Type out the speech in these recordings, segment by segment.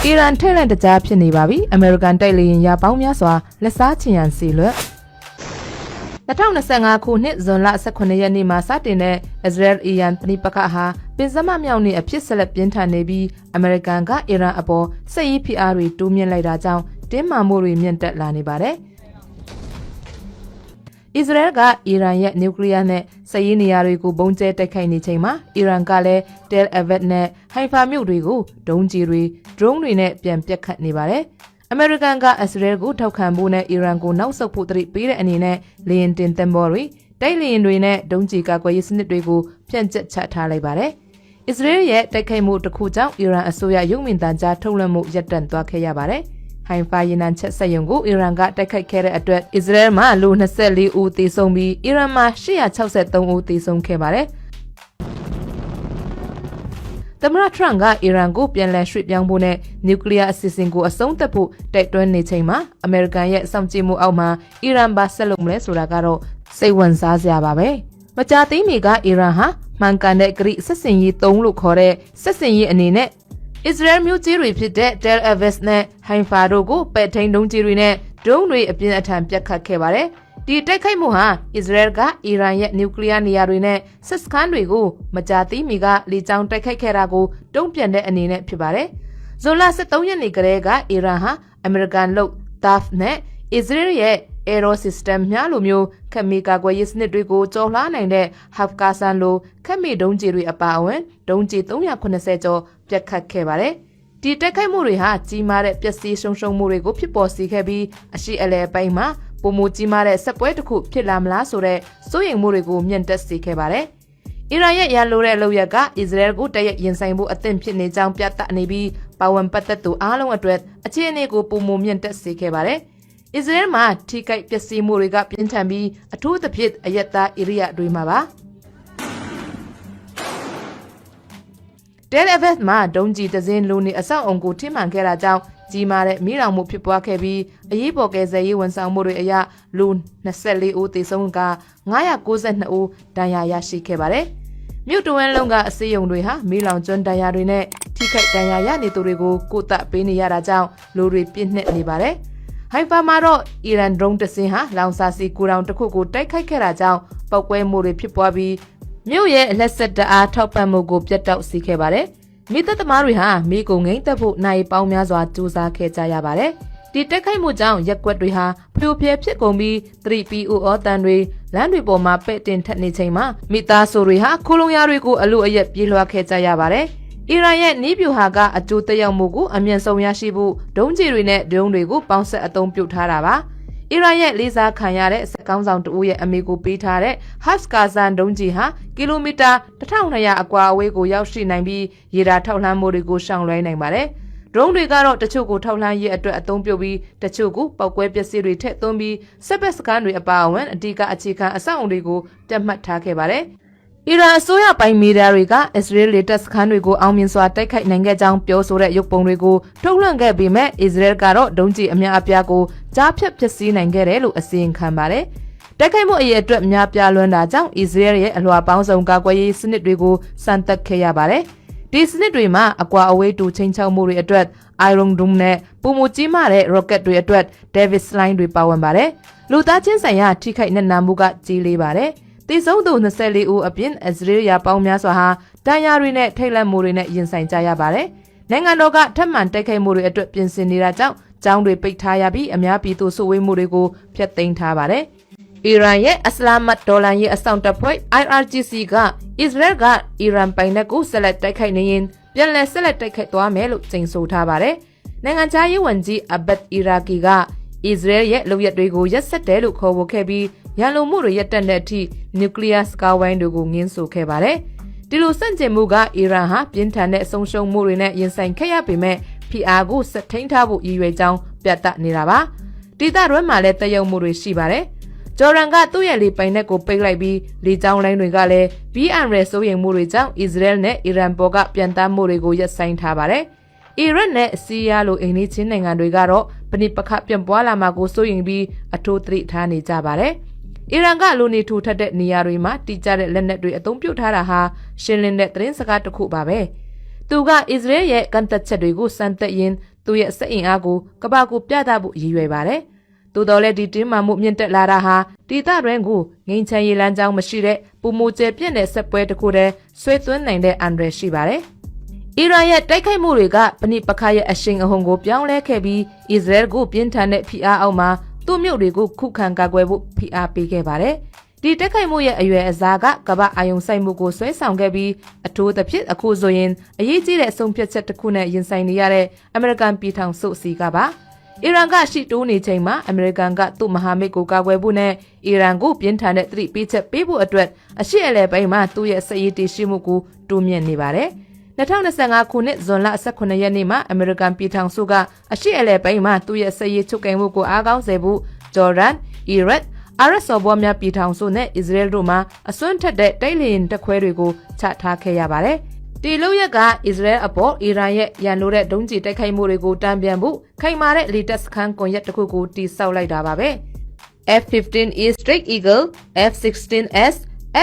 အီရန်ထိတ်လန့်တကြားဖြစ်နေပါပြီအမေရိကန်တိုက်လေယာဉ်ရပေါင်းများစွာလက်စားချင်ရန်စီလွတ်2025ခုနှစ်ဇွန်လ18ရက်နေ့မှာစတင်တဲ့အစ္စရေးအီရန်ပဋိပက္ခဟာပင်စမမြောက်နေ့အဖြစ်ဆက်လက်ပြင်းထန်နေပြီးအမေရိကန်ကအီရန်အပေါ်စစ်ရေးဖိအားတွေတိုးမြင့်လိုက်တာကြောင့်တင်းမာမှုတွေမြင့်တက်လာနေပါတယ်အစ္စရေးကအီရန်ရဲ့နျူကလ িয়ার နဲ့စစ်ရေးနေရာတွေကိုပုံကျဲတိုက်ခိုက်နေချိန်မှာအီရန်ကလည်း Tel Aviv နဲ့ Haifa မြို့တွေကိုဒုံးကျည်တွေဒရုန်းတွေနဲ့ပြန်ပစ်ခတ်နေပါတယ်အမေရိကန်ကအစ္စရေးကိုထောက်ခံဖို့နဲ့အီရန်ကိုနောက်ဆုတ်ဖို့တတိပေးတဲ့အနေနဲ့လေယာဉ်တင်သင်္ဘောတွေတိုက်လေယာဉ်တွေနဲ့ဒုံးကျည်ကာကွယ်ရေးစနစ်တွေကိုဖြန့်ကျက်ချထားလိုက်ပါတယ်အစ္စရေးရဲ့တိုက်ခိုက်မှုတစ်ခုကြောင့်အီရန်အစိုးရရုပ်မြင်သံကြားထုတ်လွှင့်မှုရပ်တန့်သွားခဲ့ရပါတယ်ဟိုင်ဖာရေနံချက်စက်ရုံကိုအီရန်ကတိုက်ခိုက်ခဲ့တဲ့အတွက်အစ္စရေးမှာလူ24ဦးသေဆုံးပြီးအီရန်မှာ863ဦးသေဆုံးခဲ့ပါတယ်သမ္မတထရန့်ကအီရန်ကိုပြန်လည်ရွှေ့ပြောင်းဖို့နဲ့နျူကလ িয়ার အစီအစဉ်ကိုအဆုံးသတ်ဖို့တိုက်တွန်းနေချိန်မှာအမေရိကန်ရဲ့စောင့်ကြည့်မှုအောက်မှာအီရန်ဘာဆက်လုပ်မလဲဆိုတာကတော့စိတ်ဝင်စားစရာပါပဲမကြာသေးမီကအီရန်ဟာမှန်ကန်တဲ့ဂရိစစ်စင်ရေး3လို့ခေါ်တဲ့စစ်စင်ရေးအနေနဲ့အစ္စရေးမြို့ကြီးတွေဖြစ်တဲ့ Tel Aviv နဲ့ Haifa တို့ကိုပဲ့ထိန်ဒုံးကြီးတွေနဲ့ဒုံးတွေအပြင်းအထန်ပြတ်ခတ်ခဲ့ပါတယ်။ဒီတိုက်ခိုက်မှုဟာအစ္စရေးကအီရန်ရဲ့နျူကလ িয়ার နေရာတွေနဲ့စစ်စခန်းတွေကိုမကြာသေးမီကလေကြောင်းတိုက်ခိုက်ခဲ့တာကိုတုံ့ပြန်တဲ့အနေနဲ့ဖြစ်ပါတယ်။ဇွန်လ23ရက်နေ့ကလေးကအီရန်ဟာအမေရိကန်လုပ် THAAD နဲ့အစ္စရေးရဲ့ Aero System များလိုမျိုးခက်မီကာကွယ်ရေးစနစ်တွေကိုကျော်လွှားနိုင်တဲ့ Hafkasan လိုခက်မီဒုံးကျည်တွေအပါအဝင်ဒုံးကျည်380ကျော်ပြတ်ခတ်ခဲ့ပါတယ်။ဒီတိုက်ခိုက်မှုတွေဟာကြီးမားတဲ့ပျက်စီးဆုံးရှုံးမှုတွေကိုဖြစ်ပေါ်စေခဲ့ပြီးအရှိအလဲပိုင်းမှာပုံမကြီးမားတဲ့ဆက်ပွဲတစ်ခုဖြစ်လာမလားဆိုတဲ့စိုးရိမ်မှုတွေကိုမြင့်တက်စေခဲ့ပါတယ်။အီရန်ရဲ့ရန်လိုတဲ့လုပ်ရက်ကအစ္စရေးကိုတရက်ရင်ဆိုင်ဖို့အသင့်ဖြစ်နေကြောင်းပြသနေပြီးပါဝင်ပတ်သက်သူအားလုံးအတွက်အခြေအနေကိုပုံမမြင့်တက်စေခဲ့ပါတယ်။အစ္စရေးမှာထိခိုက်ပျက်စီးမှုတွေကပြင်းထန်ပြီးအထူးသဖြင့်အယက်သားဧရိယာတွေမှာပါTel Aviv မှာဒုံးကျည်တစ်စင်းလူနေအဆောက်အုံကိုထိမှန်ခဲ့တာကြောင့်ကြီးမားတဲ့မိလောင်မှုဖြစ်ပွားခဲ့ပြီးအရေးပေါ်ကယ်ဆယ်ရေးဝန်ဆောင်မှုတွေအရလူ24ဦးသေဆုံးက992ဦးဒဏ်ရာရရှိခဲ့ပါတယ်။မြို့တဝန်းလုံးကအစည်းအရုံတွေဟာမိလောင်ကျွန်းဒဏ်ရာတွေနဲ့ထိခိုက်ဒဏ်ရာရနေသူတွေကိုကုသပေးနေရတာကြောင့်လူတွေပြည့်နှက်နေပါတယ်။ဟိုင်ဖာမှာတော့အီရန်ဒရုန်းတစ်စင်းဟာလောင်စာဆီကူတောင်တစ်ခုကိုတိုက်ခိုက်ခဲ့တာကြောင့်ပောက်ကွဲမှုတွေဖြစ်ပွားပြီးမြို့ရဲ့လက်ဆက်တအားထောက်ပံ့မှုကိုပြတ်တောက်စေခဲ့ပါတယ်။မိသက်သမားတွေဟာမိကုန်ငိမ့်သက်ဖို့နိုင်ပေါင်းများစွာကြိုးစားခဲ့ကြရပါတယ်။ဒီတက်ခိုက်မှုကြောင့်ရက်ကွက်တွေဟာဖျို့ဖျဲဖြစ်ကုန်ပြီး3PO အော်တန်တွေလမ်းတွေပေါ်မှာပဲ့တင်ထက်နေချိန်မှာမိသားစုတွေဟာခိုးလုံရတွေကိုအလို့အရက်ပြေးလွှားခဲ့ကြရပါတယ်။အီရန်ရဲ့နီးဗျူဟာကအကျိုးသက်ရောက်မှုကိုအမြင့်ဆုံးရရှိဖို့ဒုံးကျည်တွေနဲ့ဒရုန်းတွေကိုပေါင်းဆက်အသုံးပြုထားတာပါ။အီရန်ရဲ့လေးစားခံရတဲ့စက်ကောင်းဆောင်တဦးရဲ့အမေကိုပေးထားတဲ့ Hafkasan ဒုံးကျည်ဟာကီလိုမီတာ1200အကွာအဝေးကိုရောက်ရှိနိုင်ပြီးရေဒါထောက်လှမ်းမှုတွေကိုရှောင်လွှဲနိုင်ပါတယ်။ဒရုန်းတွေကတော့တချို့ကိုထောက်လှမ်းရေးအတွက်အသုံးပြုပြီးတချို့ကိုပောက်ကွဲပစ္စည်းတွေထည့်သွင်းပြီးစစ်ဘက်စခန်းတွေအပါအဝင်အဓိကအခြေခံအဆောက်အုံတွေကိုတက်မှတ်ထားခဲ့ပါတယ်။အီရန်အစိုးရပိုင်းမီဒီယာတွေကအစ္စရေးလေတပ်စခန်းတွေကိုအောင်မြင်စွာတိုက်ခိုက်နိုင်ခဲ့ကြောင်းပြောဆိုတဲ့ရုပ်ပုံတွေကိုထုတ်လွှင့်ခဲ့ပေမဲ့အစ္စရေးကတော့ဒုံးကျည်အများအပြားကိုကြားဖြတ်ဖျက်ဆီးနိုင်ခဲ့တယ်လို့အစီရင်ခံပါတယ်။တိုက်ခိုက်မှုအရေးအတွက်များပြားလွန်းတာကြောင့်အစ္စရေးရဲ့အလွှာပေါင်းစုံကာကွယ်ရေးစနစ်တွေကိုစမ်းသပ်ခဲ့ရပါတယ်။ဒီစနစ်တွေမှာအကွာအဝေးတူချိန်ချောက်မှုတွေအတွက် Iron Dome နဲ့ပုံမကြီးမားတဲ့ rocket တွေအတွက် Davis Line တွေပါဝင်ပါတယ်။လူသားချင်းဆိုင်ရာထိခိုက်နစ်နာမှုကကြီးလေးပါတယ်။တည်ဆုံးသူ24ဦးအပြင်အစ္စရေးရပေါင်းများစွာဟာဒဏ်ရာတွေနဲ့ထိတ်လန့်မှုတွေနဲ့ရင်ဆိုင်ကြရပါတယ်။နိုင်ငံတော်ကထပ်မံတိုက်ခိုက်မှုတွေအတွက်ပြင်ဆင်နေတာကြောင့်ကျောင်းတွေပိတ်ထားရပြီးအများပြည်သူစုဝေးမှုတွေကိုဖျက်သိမ်းထားပါတယ်။အီရန်ရဲ့အစ္စလာမတ်ဒေါ်လာရေးအဆောင်တပ်ဖွဲ့ IRGC ကအစ္စရေးကအီရန်ပိုင်နက်ကိုဆက်လက်တိုက်ခိုက်နေရင်ပြန်လည်ဆက်လက်တိုက်ခိုက်သွားမယ်လို့ကြေညာဆိုထားပါတယ်။နိုင်ငံခြားရေးဝန်ကြီးအဘတ်အီရာကီကအစ္စရေးရဲ့လုပ်ရက်တွေကိုရက်စက်တယ်လို့ခေါ်ဝေါ်ခဲ့ပြီးရန်လိုမှုတွေရပ်တန့်တဲ့အထိနျူကလ িয়ার စကားဝိုင်းတွေကိုငင်းဆိုခဲ့ပါတယ်။ဒီလိုစန့်ကျင်မှုကအီရန်ဟာပြင်းထန်တဲ့ဆုံးရှုံးမှုတွေနဲ့ရင်ဆိုင်ခဲ့ရပေမဲ့ PR ကိုဆက်ထိန်းထားဖို့ရည်ရွယ်ကြောင်းပြသနေတာပါ။ဒေသတွင်းမှာလည်းတယုံမှုတွေရှိပါတယ်။ဂျော်ဒန်ကသူ့ရဲ့လေပိုင်နက်ကိုပိတ်လိုက်ပြီးလေကြောင်းလိုင်းတွေကလည်း BN ရဲစိုးရိမ်မှုတွေကြောင့်အစ္စရေးနဲ့အီရန်ပေါ်ကပြန်တမ်းမှုတွေကိုရပ်ဆိုင်းထားပါတယ်။အီရတ်နဲ့ဆီးရီးယားလိုအိမ်နီးချင်းနိုင်ငံတွေကတော့ပဋိပက္ခပြန့်ပွားလာမှာကိုစိုးရိမ်ပြီးအထူးသတိထားနေကြပါတယ်။အီရန်ကလူနေထူထပ်တဲ့နေရာတွေမှာတိကျတဲ့လက်နက်တွေအသုံးပြုထားတာဟာရှင်းလင်းတဲ့သတင်းစကားတစ်ခုပါပဲ။ သူကအစ္စရေးရဲ့ကန်တက်ချက်တွေကိုစမ်းသပ်ရင်းသူရဲ့စက်အင်အားကိုကမ္ဘာကိုပြသဖို့ရည်ရွယ်ပါတယ်။သို့တော်လည်းဒီတင်းမာမှုမြင့်တက်လာတာဟာဒေသတွင်းကိုငိမ့်ချမ်းရေးလမ်းကြောင်းမရှိတဲ့ပုံမူကျပြည့်တဲ့ဆက်ပွဲတစ်ခုတည်းဆွဲသွင်းနိုင်တဲ့အန်ဒရယ်ရှိပါတယ်။အီရန်ရဲ့တိုက်ခိုက်မှုတွေကပဏိပခရဲ့အရှိန်အဟုန်ကိုပြောင်းလဲခဲ့ပြီးအစ္စရေးကိုပြင်းထန်တဲ့ဖိအားအောက်မှာသူ့မြို့တွေကိုခုခံကာကွယ်ဖို့ဖိအားပေးခဲ့ပါတယ်။ဒီတိုက်ခိုက်မှုရဲ့အရွယ်အစားကကမ္ဘာအာယုံစိုက်မှုကိုဆွဲဆောင်ခဲ့ပြီးအထူးသဖြင့်အခုဆိုရင်အရေးကြီးတဲ့အဆုံးဖြတ်ချက်တစ်ခုနဲ့ရင်ဆိုင်နေရတဲ့အမေရိကန်ပြည်ထောင်စုစီကပါအီရန်ကရှိတိုးနေချိန်မှာအမေရိကန်ကသူ့မဟာမိတ်ကိုကာကွယ်ဖို့နဲ့အီရန်ကိုပြင်းထန်တဲ့သတိပေးချက်ပေးဖို့အတွက်အရှိအလဲပိုင်းမှာသူ့ရဲ့စစ်ရေးတည်ရှိမှုကိုတိုးမြင့်နေပါတယ်2025ခုနှစ်ဇွန်လ18ရက်နေ့မှာအမေရိကန်ပြည်ထောင်စုကအရှိအလဲပိုင်းမှာသူ့ရဲ့စစ်ရေးချုပ်ကိုင်မှုကိုအားကောင်းစေဖို့ဂျော်ဒန်အီရတ်အာရစော်ဘောများပြည်ထောင်စုနဲ့အစ္စရေးတို့မှာအစွန်းထက်တဲ့တိုက်လေယာဉ်တပ်ခွဲတွေကိုချထားခဲ့ရပါတယ်။ဒီလုပ်ရက်ကအစ္စရေးအပေါ်အီရန်ရဲ့ရန်လိုတဲ့ဒုံးကျည်တိုက်ခိုက်မှုတွေကိုတံပြန်ဖို့ခိုင်မာတဲ့လီတက်စခန်းကွန်ရက်တစ်ခုကိုတိစောက်လိုက်တာပါပဲ။ F-15E Strike Eagle, F-16S,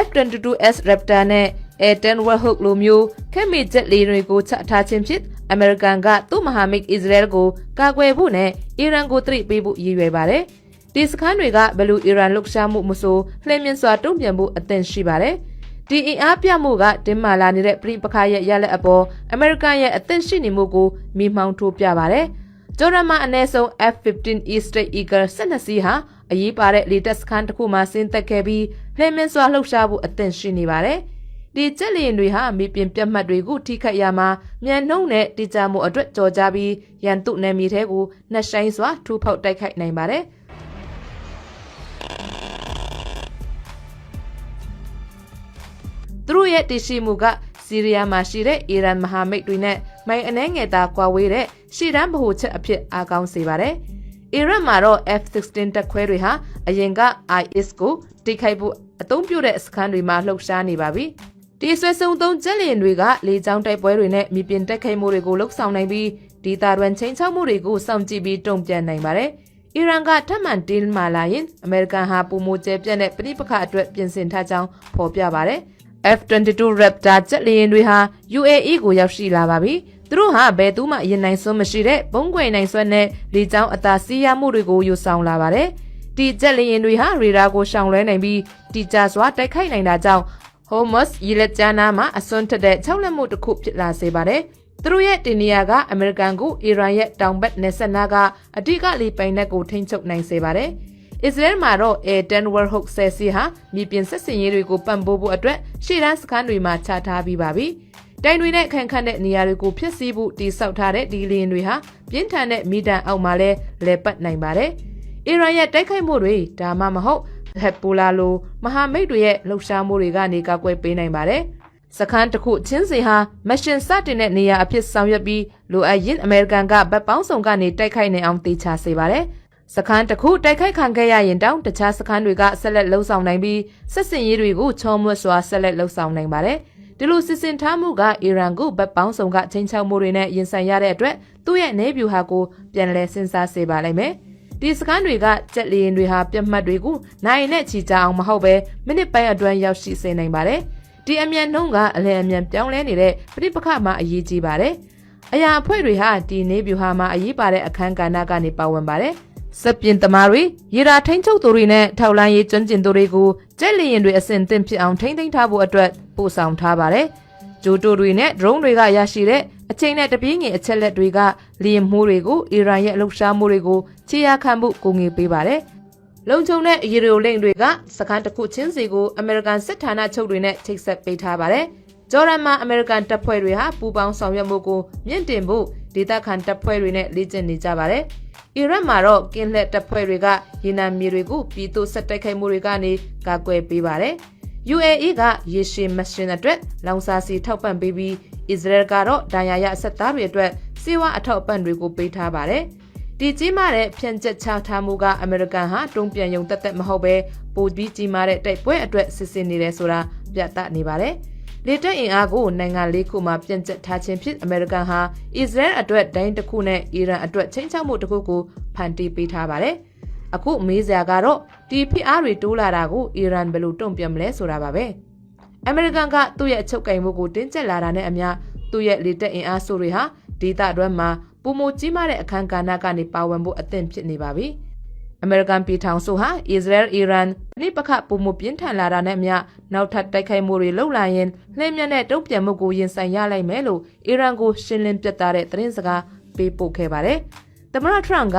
F-22S Raptor နဲ့ A-10 Warhawk လိုမျိုးခဲမီဂျက်လေယာဉ်တွေကိုချထားခြင်းဖြင့်အမေရိကန်ကသူ့မဟာမိတ်အစ္စရေးကိုကာကွယ်ဖို့နဲ့အီရန်ကိုသတိပေးဖို့ရည်ရွယ်ပါတယ်။ဒီစခန်းတွေကဘလူအီရန်လှုပ်ရှားမှုမဆိုလှည့်မြင့်စွာတုံ့ပြန်ဖို့အသင့်ရှိပါတယ်။ဒီအင်အားပြမှုကတင်းမာလာနေတဲ့ပြည်ပခါရဲ့ရလက်အပေါ်အမေရိကန်ရဲ့အသင့်ရှိနေမှုကိုမိမှောင်ထိုးပြပါတယ်။ဂျော်ဒန်မှာအနည်းဆုံး F-15E Strike Eagle 12စီးဟာအရေးပါတဲ့လေတပ်စခန်းတစ်ခုမှာဆင်းသက်ခဲ့ပြီးလှည့်မြင့်စွာလှုပ်ရှားဖို့အသင့်ရှိနေပါတယ်။ဒီကျက်လျင်တွေဟာမြေပြင်ပြတ်မှတ်တွေကိုထိခိုက်ရမှာမြန်နှုံးနဲ့တိကျမှုအတွက်ကြော်ကြပြီးရန်သူနယ်မြေထဲကိုနှက်ဆိုင်စွာထူဖောက်တိုက်ခိုက်နိုင်ပါတယ်။သူတို့ရဲ့တည်ရှိမှုကဆီးရီးယားမှာရှိတဲ့အီရန်မဟာမိတ်တွေနဲ့မိုင်အနှဲငယ်သာကွာဝေးတဲ့ရှီတန်းဗဟိုချက်အဖြစ်အားကောင်းစေပါတယ်။အီရန်မှာတော့ F-16 တပ်ခွဲတွေဟာအရင်က IS ကိုတိုက်ခိုက်ဖို့အသုံးပြုတဲ့စခန်းတွေမှာလှုပ်ရှားနေပါပြီ။ဒီဆွဲဆုံသုံးကျက်လျင်တွေကလေကြောင်းတိုက်ပွဲတွေနဲ့မြေပြင်တိုက်ခိုက်မှုတွေကိုလှုပ်ဆောင်နိုင်ပြီးဒေသတွင်းချိန်ချောက်မှုတွေကိုစောင့်ကြည့်ပြီးတုံ့ပြန်နိုင်ပါတယ်။အီရန်ကထပ်မံတင်းမာလာရင်အမေရိကန်ဟာပုံမကျဲပြန့်တဲ့ပဋိပက္ခအတွက်ပြင်ဆင်ထားကြောင်းဖော်ပြပါတယ်။ F-22 Raptor ဂျက်လေယာဉ်တွေဟာ UAE ကိုရောက်ရှိလာပါပြီ။သူတို့ဟာဘယ်သူမှရင်နိုင်စွမ်းမရှိတဲ့ဘုံကွယ်နိုင်စွမ်းနဲ့လေကြောင်းအသာစီးရမှုတွေကိုယူဆောင်လာပါတယ်။ဒီဂျက်လေယာဉ်တွေဟာရေဒါကိုရှောင်လွှဲနိုင်ပြီးတိကျစွာတိုက်ခိုက်နိုင်တာကြောင့် Hormuz ရေလက်ကြားနားမှာအစွန်းထက်တဲ့ခြောက်လက်မှုတစ်ခုဖြစ်လာစေပါတယ်။သူတို့ရဲ့တင်နေရာကအမေရိကန်ကိုအီရန်ရဲ့တောင်ဘက်နယ်စပ်နားကအဓိကလေပိုင်နက်ကိုထိန်းချုပ်နိုင်စေပါတယ်။အစ္စရေးမှာတော့ A-10 Warhawk ဆယ်စီဟာမြေပြင်စစ်စင်ရေးတွေကိုပံ့ပိုးဖို့အတွက်ရှေ့တန်းစခန်းတွေမှာချထားပြီးပါပြီ။တိုင်တွေနဲ့ခန့်ခန့်တဲ့နေရာတွေကိုဖျက်ဆီးဖို့တိစောက်ထားတဲ့ဒီလေယာဉ်တွေဟာပြင်းထန်တဲ့မီတန်အောက်မှာလဲလဲပတ်နိုင်ပါတယ်။အီရန်ရဲ့တိုက်ခိုက်မှုတွေဒါမှမဟုတ်ဟက်ပိုလာလိုမဟာမိတ်တွေရဲ့လှုပ်ရှားမှုတွေကနေကာကွယ်ပေးနိုင်ပါတယ်။စခန်းတစ်ခုချင်းစီဟာမရှင်စတင်တဲ့နေရာအဖြစ်ဆောင်ရွက်ပြီးလိုအပ်ရင်အမေရိကန်ကဗတ်ပေါင်းစုံကနေတိုက်ခိုက်နိုင်အောင်တေချာစေပါတယ်။စခန်းတစ်ခုတိုက်ခိုက်ခံခဲ့ရရင်တောင်တခြားစခန်းတွေကဆက်လက်လှုပ်ဆောင်နိုင်ပြီးစစ်စင်ရေးတွေကိုချောမွတ်စွာဆက်လက်လှုပ်ဆောင်နိုင်ပါတယ်။ဒီလိုစစ်စင်ထားမှုကအီရန်ကိုဗတ်ပေါင်းစုံကချင်းချောက်မှုတွေနဲ့ရင်ဆိုင်ရတဲ့အတွက်သူ့ရဲ့နေဗျူဟာကိုပြန်လည်စဉ်းစားစေပါလိမ့်မယ်။ဒီစခန်းတွေကကြက်လီရင်တွေဟာပြတ်မှတ်တွေကိုနိုင်နဲ့ချီကြအောင်မဟုတ်ပဲမိနစ်ပိုင်းအတွင်းရောက်ရှိစေနိုင်ပါတယ်။ဒီအမြန်နှုန်းကအလယ်အမြန်ပြောင်းလဲနေတဲ့ပြိပခမှာအရေးကြီးပါတယ်။အရာအဖွဲ့တွေဟာဒီနေဗျူဟာမှာအရေးပါတဲ့အခန်းကဏ္ဍကနေပါဝင်ပါတယ်။စပြင်းသမားတွေရေဒါထိန်းချုပ်သူတွေနဲ့ထောက်လန်းရေးကျွမ်းကျင်သူတွေကိုကျက်လီရင်တွေအဆင့်သင့်ဖြစ်အောင်ထိန်းသိမ်းထားဖို့အတွက်ပို့ဆောင်ထားပါတယ်။ဂျိုတိုတွေနဲ့ drone တွေကရရှိတဲ့အချိန်နဲ့တပြေးငယ်အချက်လက်တွေကလီယံမှုတွေကိုအီရန်ရဲ့လှုပ်ရှားမှုတွေကိုခြေရခံမှုကိုငေပေးပါတယ်။လုံခြုံတဲ့ရေဒီယိုလိန့်တွေကစခန်းတစ်ခုချင်းစီကိုအမေရိကန်စစ်ဌာနချုပ်တွေနဲ့ချိတ်ဆက်ပေးထားပါတယ်။ဂျော်ဒန်မှာအမေရိကန်တပ်ဖွဲ့တွေဟာပူးပေါင်းဆောင်ရွက်မှုကိုမြင့်တင်ဖို့ဒေသခံတပ်ဖွဲ့တွေနဲ့လေ့ကျင့်နေကြပါတယ်။အီရတ်မှာတော့ကင်းလက်တပ်ဖွဲ့တွေကရေနံမြေတွေကိုပြည်သူစစ်တိုက်ခိုက်မှုတွေကနေကာကွယ်ပေးပါတယ်။ UAE ကရေရှည်မရှင်အတွက်လောင်စာဆီထောက်ပံ့ပေးပြီးအစ္စရေးကတော့ဒဏ်ရာရအဆက်သားတွေအတွက်စေဝါအထောက်အပံ့တွေကိုပေးထားပါတယ်။ဒီကြီးမားတဲ့ဖြန့်ကျက်ချထားမှုကအမေရိကန်ဟာတုံ့ပြန်ယုံတက်မဟုတ်ပဲပိုပြီးကြီးမားတဲ့တိုက်ပွဲအတွက်စစ်ဆင်နေတယ်ဆိုတာပြသနေပါတယ်။လေတပ်အင်အားကိုနိုင်ငံလေးခုမှာပြန့်ကျက်ထားခြင်းဖြစ်အမေရိကန်ဟာအစ္စရေးအတွက်ဒိုင်းတစ်ခုနဲ့အီရန်အတွက်ချင်းချောက်မှုတစ်ခုကိုဖန်တီးပေးထားပါတယ်။အခုမေးစရာကတော့ဒီဖိအားတွေတိုးလာတာကိုအီရန်ဘယ်လိုတုံ့ပြန်မလဲဆိုတာပါပဲ။အမေရိကန်ကသူ့ရဲ့အချုပ်ကိုင်မှုကိုတင်းကျပ်လာတာနဲ့အမျှ သူ့ရဲ့လေတက်အင်အားစုတွေဟာဒေသတွင်းမှာပုံမကြီးမားတဲ့အခန်းကဏ္ဍကနေပါဝင်ဖို့အသင့်ဖြစ်နေပါပြီ။အမေရိကန်ပြည်ထောင်စုဟာအစ္စရေးလ်အီရန်နိပခပုံမပြင်းထန်လာတာနဲ့အမျှနောက်ထပ်တိုက်ခိုက်မှုတွေလှုပ်လာရင်လှည့်မြက်တဲ့တုံ့ပြန်မှုကိုရင်ဆိုင်ရလိုက်မယ်လို့အီရန်ကိုရှင်းလင်းပြသတဲ့သတင်းစကားပေးပို့ခဲ့ပါတယ်။သမ္မတထရန့်ကအ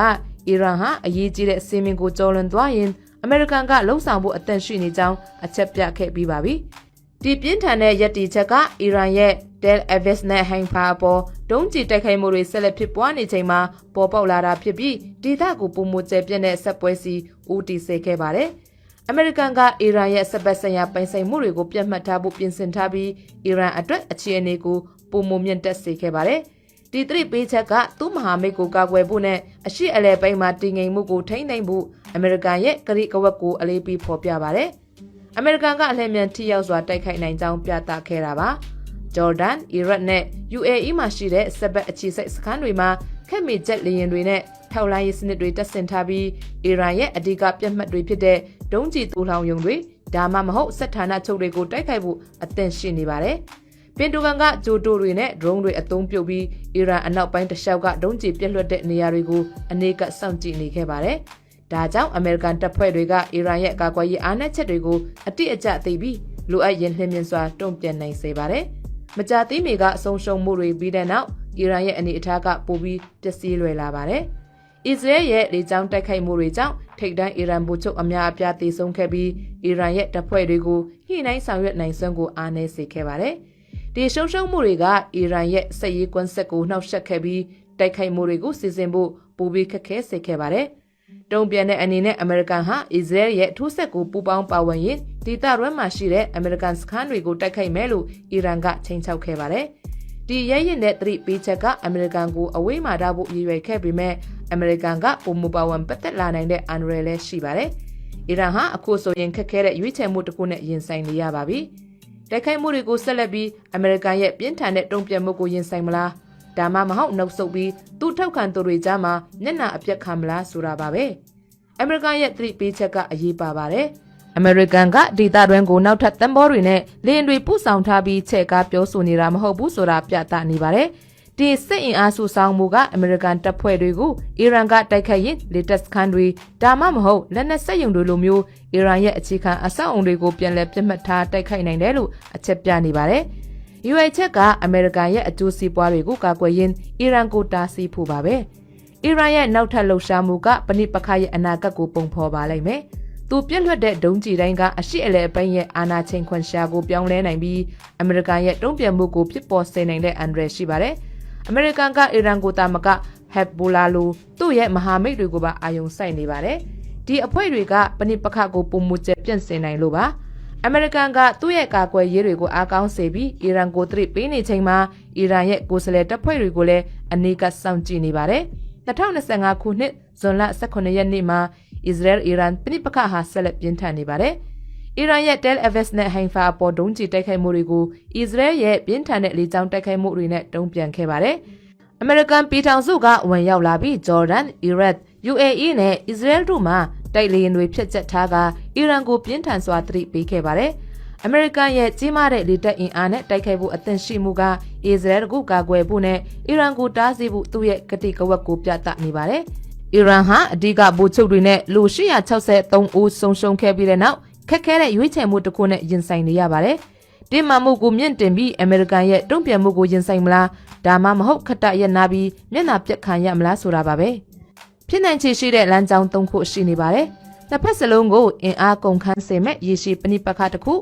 ီရန်ဟာအရေးကြီးတဲ့စီမင်းကိုကျော်လွန်သွားရင်အမေရိကန်ကလှုံ့ဆော်ဖို့အသင့်ရှိနေကြောင်းအချက်ပြခဲ့ပြီးပါပြီ။ဒီပြင်းထန်တဲ့ယက်တီချက်ကအီရန်ရဲ့ Tel Aviv နဲ့ Haifa ပေါ်ဒုံးကျည်တိုက်ခိုက်မှုတွေဆက်လက်ဖြစ်ပွားနေချိန်မှာပေါ်ပေါက်လာတာဖြစ်ပြီးဒေသကိုပုံမကျပြည့်တဲ့ဆက်ပွဲစီဦးတည်စေခဲ့ပါတယ်။အမေရိကန်ကအီရန်ရဲ့စပတ်ဆိုင်ရာပိုင်ဆိုင်မှုတွေကိုပြတ်မှတ်ထားဖို့ပြင်ဆင်ထားပြီးအီရန်အတွက်အခြေအနေကိုပုံမမြင့်တက်စေခဲ့ပါတယ်။ဒီသတိပေးချက်ကသူ့မဟာမိတ်ကိုကာကွယ်ဖို့နဲ့အရှိအလဲပိုင်းမှာတည်ငြိမ်မှုကိုထိန်းသိမ်းဖို့အမေရိကန်ရဲ့ကတိကဝတ်ကိုအလေးပေးဖော်ပြပါတယ်။အမေရိကန်ကအလင်းမြန်ထိရောက်စွာတိုက်ခိုက်နိုင်ကြောင်းပြသခဲ့တာပါ။ဂျော်ဒန်၊အီရတ်နဲ့ UAE မှာရှိတဲ့စပတ်အခြေစိုက်စခန်းတွေမှာခက်မီဂျက်လေယာဉ်တွေနဲ့ထောက်လိုင်းရေးစနစ်တွေတပ်ဆင်ထားပြီးအီရန်ရဲ့အဓိကပြတ်မှတ်တွေဖြစ်တဲ့ဒုံးကျည်တူလောင်ယုံတွေဒါမှမဟုတ်စစ်ဌာနချုပ်တွေကိုတိုက်ခိုက်ဖို့အသင့်ရှိနေပါတယ်။ပင်တူဂန်ကဂျိုတိုတွေနဲ့ဒရုန်းတွေအသုံးပြုပြီးအီရန်အနောက်ပိုင်းတစ်လျှောက်ကဒုံးကျည်ပြက်လွှတ်တဲ့နေရာတွေကိုအနေကစောင့်ကြည့်နေခဲ့ပါတယ်။ဒါကြောင့်အမေရိကန်တပ်ဖွဲ့တွေကအီရန်ရဲ့ကာကွယ်ရေးအားနည်းချက်တွေကိုအတိအကျသိပြီးလိုအပ်ရင်လျင်မြန်စွာတုံ့ပြန်နိုင်စေပါတယ်။မကြာသေးမီကအဆုံးရှုံးမှုတွေပြီးတဲ့နောက်အီရန်ရဲ့အနေအထားကပိုပြီးပျက်စီးလွယ်လာပါတယ်။အစ္စရေးရဲ့လေကြောင်းတိုက်ခိုက်မှုတွေကြောင့်ထိပ်တန်းအီရန်ဗိုလ်ချုပ်အများအပြားသေဆုံးခဲ့ပြီးအီရန်ရဲ့တပ်ဖွဲ့တွေကိုညှိနှိုင်းဆောင်ရွက်နိုင်စွမ်းကိုအားနည်းစေခဲ့ပါတယ်။ဒီရှုံးမှုတွေကအီရန်ရဲ့စစ်ရေးကွင်းဆက်ကိုနှောက်ယှက်ခဲ့ပြီးတိုက်ခိုက်မှုတွေကိုစီစဉ်ဖို့ပိုပြီးခက်ခဲစေခဲ့ပါတယ်။တုံ့ပြန်တဲ့အနေနဲ့အမေရိကန်ဟာအစ္စရေးရဲ့ထိုးစစ်ကိုပူးပေါင်းပါဝင်ရင်ဒေသတွင်းမှာရှိတဲ့အမေရိကန်စခန်းတွေကိုတိုက်ခိုက်မယ်လို့အီရန်ကချိန်ချောက်ခဲ့ပါတယ်။ဒီရဲရင်တဲ့သတိပေးချက်ကအမေရိကန်ကိုအဝေးမှာထားဖို့ရည်ရွယ်ခဲ့ပေမဲ့အမေရိကန်ကပုံမပါဝင်ပတ်သက်လာနိုင်တဲ့အန္တရာယ်လည်းရှိပါတယ်။အီရန်ဟာအခုဆိုရင်ခက်ခဲတဲ့ရွေးချယ်မှုတစ်ခုနဲ့ရင်ဆိုင်နေရပါပြီ။တိုက်ခိုက်မှုတွေကိုဆက်လက်ပြီးအမေရိကန်ရဲ့ပြင်းထန်တဲ့တုံ့ပြန်မှုကိုရင်ဆိုင်မလားဒါမှမဟုတ်နှုတ်ဆုတ်ပြီးသူ့ထောက်ခံသူတွေကြားမှာမျက်နှာအပြတ်ခံမလားဆိုတာပါပဲ။အမေရိကန်ရဲ့သတိပေးချက်ကအရေးပါပါတယ်။အမေရိကန်ကဒေသတွင်းကိုနောက်ထပ်သင်္ဘောတွေနဲ့လေယာဉ်တွေပို့ဆောင်ထားပြီးချဲ့ကားပြောဆိုနေတာမဟုတ်ဘူးဆိုတာပြသနေပါတယ်။ဒီစစ်အင်အားစုဆောင်မှုကအမေရိကန်တပ်ဖွဲ့တွေကိုအီရန်ကတိုက်ခိုက်ရင်လေတပ်စခန်းတွေဒါမှမဟုတ်လက်နက်စက်ရုံတွေလိုမျိုးအီရန်ရဲ့အခြေခံအဆောက်အုံတွေကိုပြန်လည်ပြစ်မှတ်ထားတိုက်ခိုက်နိုင်တယ်လို့အချက်ပြနေပါတယ်။ UN ချက်ကအမေရိကန်ရဲ့အကျိုးစီးပွားတွေကိုကာကွယ်ရင်းအီရန်ကိုတားဆီးဖို့ပါပဲ။အီရန်ရဲ့နောက်ထပ်လှုပ်ရှားမှုကပဏိပခရဲ့အနာဂတ်ကိုပုံဖော်ပါလိမ့်မယ်။သူပြစ်လွတ်တဲ့ဒုံးကျည်တိုင်းကအရှိအလဲအပိုင်းရဲ့အာဏာချိန်ခွင်ရှာကိုပြောင်းလဲနိုင်ပြီးအမေရိကန်ရဲ့တုံ့ပြန်မှုကိုဖြစ်ပေါ်စေနိုင်တဲ့အန္တရာယ်ရှိပါတယ်။အမေရိကန်ကအီရန်ကိုတာမကဟက်ဘူလာလိုသူ့ရဲ့မဟာမိတ်တွေကိုပါအာရုံစိုက်နေပါတယ်။ဒီအဖွဲ့တွေကပဏိပခကိုပုံမကျပြန့်စင်နိုင်လို့ပါ။အမေရိကန်ကသူ့ရဲ့ကာကွယ်ရေးတွေကိုအားကောင်းစေပြီးအီရန်ကိုသတိပေးနေချိန်မှာအီရန်ရဲ့ကိုယ်စားလှယ်တပ်ဖွဲ့တွေကိုလည်းအနီးကပ်စောင့်ကြည့်နေပါတယ်။2025ခုနှစ်ဇွန်လ18ရက်နေ့မှာအစ္စရေးလ်အီရန်ပဏိပခဟာဆက်လက်ပြင်းထန်နေပါတယ်။အီရန်ရဲ့ Tel Aviv နဲ့ Haifa အပေါ်ဒုံးကျည်တိုက်ခိုက်မှုတွေကိုအစ္စရေးလ်ရဲ့ပြင်းထန်တဲ့လေကြောင်းတိုက်ခိုက်မှုတွေနဲ့တုံ့ပြန်ခဲ့ပါတယ်။အမေရိကန်ပြည်ထောင်စုကဝင်ရောက်လာပြီးဂျော်ဒန်၊အီရတ်၊ UAE နဲ့အစ္စရေးလ်တို့မှာတိုက်လေယာဉ်တွေဖျက်ချက်ထားကအီရန်ကိုပြင်းထန်စွာသတိပေးခဲ့ပါတယ်။အမေရိကန်ရဲ့ကြီးမားတဲ့လေတပ်အင်အားနဲ့တိုက်ခိုက်ဖို့အသင့်ရှိမှုကအစ္စရေးလ်ကိုကာကွယ်ဖို့နဲ့အီရန်ကိုတားဆီးဖို့သူ့ရဲ့ကတိကဝတ်ကိုပြသနေပါတယ်။အီရန်ဟာအဓိကဗိုလ်ချုပ်တွေနဲ့လူ863ဦးဆုံးရှုံးခဲ့ပြီးတဲ့နောက်ခက်ခဲတဲ့ရွေးချယ်မှုတစ်ခုနဲ့ရင်ဆိုင်နေရပါတယ်။တင်းမာမှုကိုမြင့်တင်ပြီးအမေရိကန်ရဲ့တုံ့ပြန်မှုကိုရင်ဆိုင်မလားဒါမှမဟုတ်ခက်တရက်နာပြီးမျက်နှာပြတ်ခံရမလားဆိုတာပါပဲ။ဖြစ်နိုင်ချေရှိတဲ့လမ်းကြောင်း၃ခုရှိနေပါတယ်။နှစ်ဖက်စလုံးကိုအင်အားကုန်ခန်းစေမဲ့ရေရှည်ပဏိပခတစ်ခု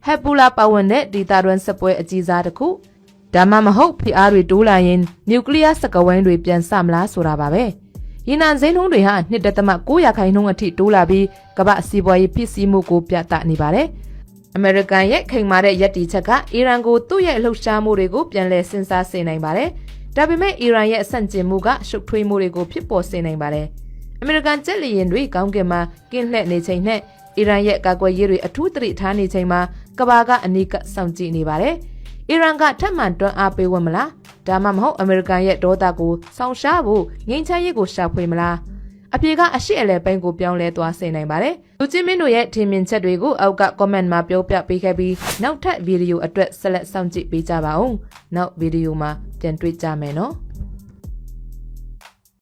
ဟက်ဘူလာပါဝင်တဲ့ဒေသတွင်းစစ်ပွဲအကြီးစားတစ်ခုဒါမှမဟုတ်ဖိအားတွေတိုးလာရင်နျူကလ িয়ার စကဝိုင်းတွေပြန်ဆမလားဆိုတာပါပဲ။ရေနံစိမ်းလုံးတွေဟာ2.9% အထိတိုးလာပြီးကမ္ဘာစီးပွားရေးဖြစ်စည်းမှုကိုပြသနေပါတယ်။အမေရိကန်ရဲ့ခိန်မာတဲ့ယက်တီချက်ကအီရန်ကိုသူ့ရဲ့လှုပ်ရှားမှုတွေကိုပြန်လည်စဉ်းစားစေနိုင်ပါတယ်။ဒါပေမဲ့အီရန်ရဲ့အဆန့်ကျင်မှုကရှုပ်ထွေးမှုတွေကိုဖြစ်ပေါ်စေနိုင်ပါတယ်။အမေရိကန်ကျက်လီရင်တွေကောင်းကင်မှာကင်းလှည့်နေချိန်နဲ့အီရန်ရဲ့ကာကွယ်ရေးတွေအထူးသတိထားနေချိန်မှာကမ္ဘာကအနီးကပ်စောင့်ကြည့်နေပါတယ်။အီရန်ကထပ်မံတွန်းအားပေးဝင်မလားဒါမှမဟုတ်အမေရိကန်ရဲ့ဒေါသကိုဆောင်ရှားဖို့ငြိမ်းချမ်းရေးကိုရှာဖွေမလား အပြေကအရှိအလဲပိန်းကိုပြောင်းလဲသွားစေနိုင်ပါတယ်လူချင်းမင်းတို့ရဲ့ထင်မြင်ချက်တွေကိုအောက်က comment မှာပြောပြပေးခဲ့ပြီးနောက်ထပ်ဗီဒီယိုအတွက်ဆက်လက်စောင့်ကြည့်ပေးကြပါဦးနောက်ဗီဒီယိုမှာပြန်တွေ့ကြမယ်နော်